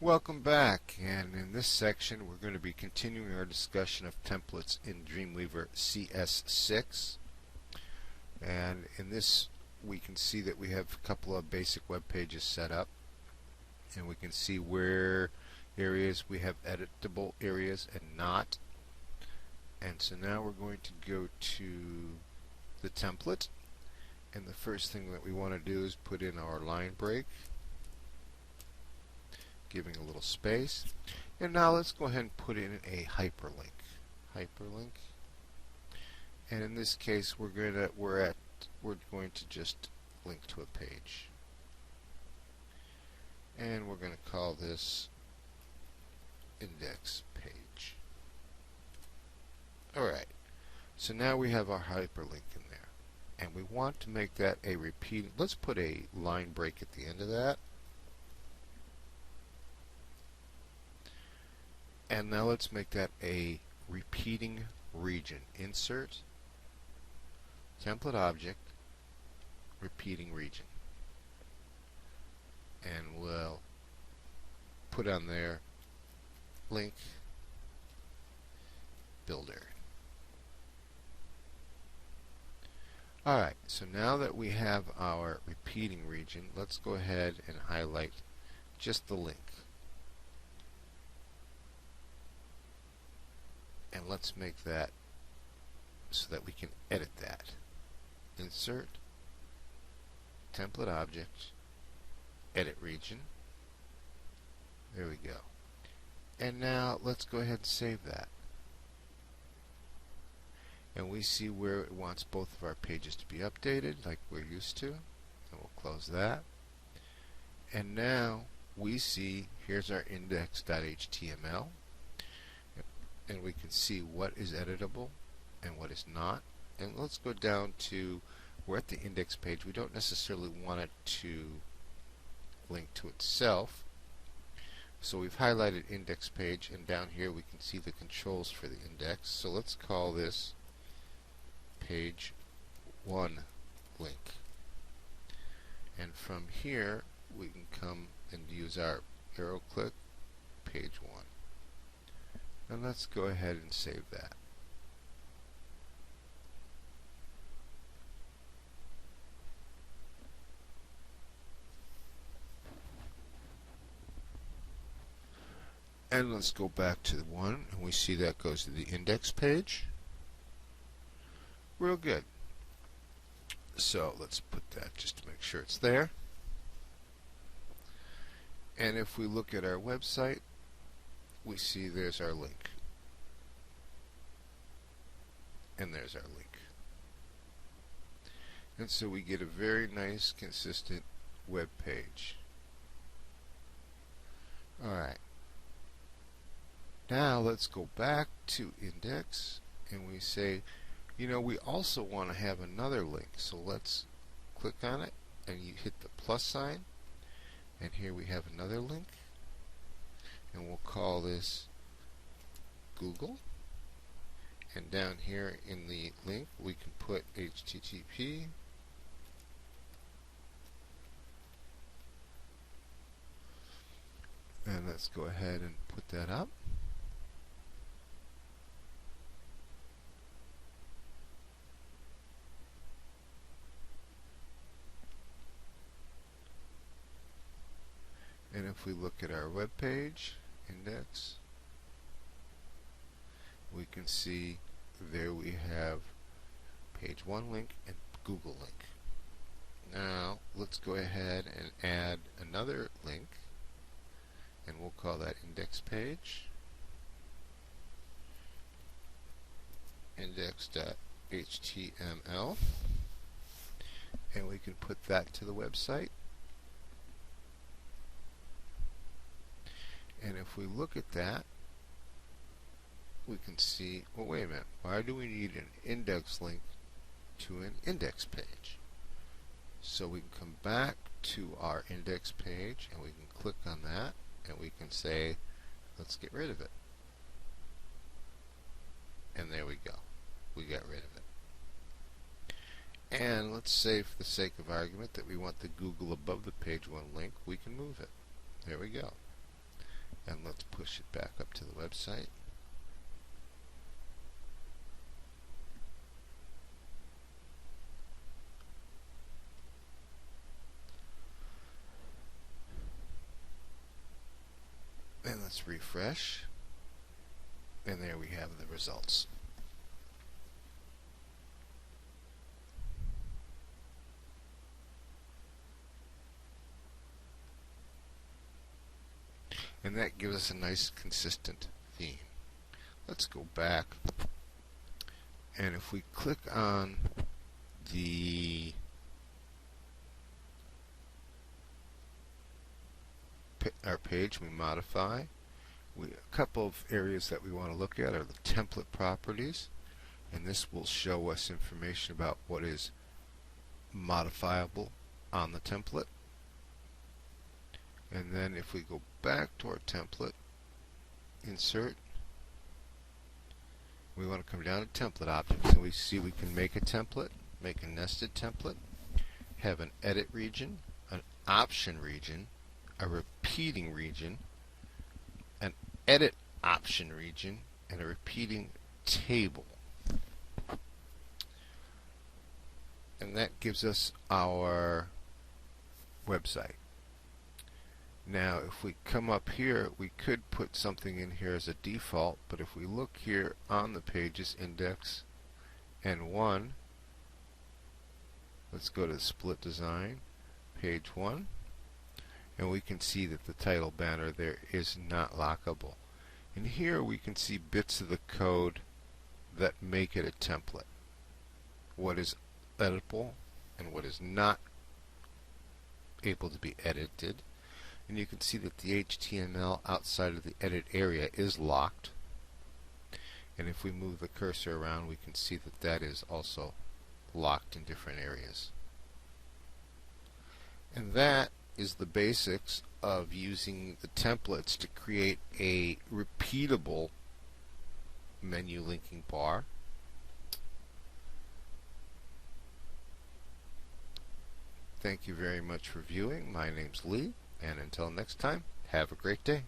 Welcome back, and in this section we're going to be continuing our discussion of templates in Dreamweaver CS6. And in this we can see that we have a couple of basic web pages set up, and we can see where areas we have editable areas and not. And so now we're going to go to the template, and the first thing that we want to do is put in our line break, giving a little space. And now let's go ahead and put in a hyperlink. And in this case we're going to just link to a page. And we're going to call this index page. Alright, so now we have our hyperlink in there, and we want to make that a repeat. Let's put a line break at the end of that. And now let's make that a repeating region. Insert, template object, repeating region. And we'll put on there link builder. Alright, so now that we have our repeating region, let's go ahead and highlight just the link. And let's make that so that we can edit that. Insert, template object, edit region. There we go. And now let's go ahead and save that. And we see where it wants both of our pages to be updated like we're used to. And we'll close that. And now we see here's our index.html. And we can see what is editable and what is not. And let's go down to, we're at the index page. We don't necessarily want it to link to itself. So we've highlighted index page, and down here we can see the controls for the index. So let's call this page 1 link. And from here we can come and use our arrow click, page 1. And let's go ahead and save that. And let's go back to the 1, and we see that goes to the index page. Real good. So let's put that just to make sure it's there. And if we look at our website, we see there's our link. And there's our link. And so we get a very nice, consistent web page. Alright. Now let's go back to index, and we say, you know, we also want to have another link. So let's click on it, and you hit the plus sign, and here we have another link. And we'll call this Google. And down here in the link we can put HTTP. And let's go ahead and put that up. And if we look at our web page, index, we can see there we have page 1 link and Google link. Now let's go ahead and add another link, and we'll call that index page, index.html, and we can put that to the website. And if we look at that, we can see, well, wait a minute, why do we need an index link to an index page? So we can come back to our index page, and we can click on that, and we can say, let's get rid of it. And there we go. We got rid of it. And let's say, for the sake of argument, that we want the Google above the page 1 link, we can move it. There we go. And let's push it back up to the website. And let's refresh. And there we have the results. And that gives us a nice consistent theme. Let's go back, and if we click on our page, we modify. A couple of areas that we want to look at are the template properties, and this will show us information about what is modifiable on the template. And then if we go back to our template, insert, we want to come down to template options, and we see we can make a template, make a nested template, have an edit region, an option region, a repeating region, an edit option region, and a repeating table. And that gives us our website. Now if we come up here, we could put something in here as a default, but if we look here on the pages index and 1, let's go to split design, page 1, and we can see that the title banner there is not lockable. And here we can see bits of the code that make it a template. What is editable and what is not able to be edited. And you can see that the HTML outside of the edit area is locked. And if we move the cursor around, we can see that that is also locked in different areas. And that is the basics of using the templates to create a repeatable menu linking bar. Thank you very much for viewing. My name's Lee, and until next time, have a great day.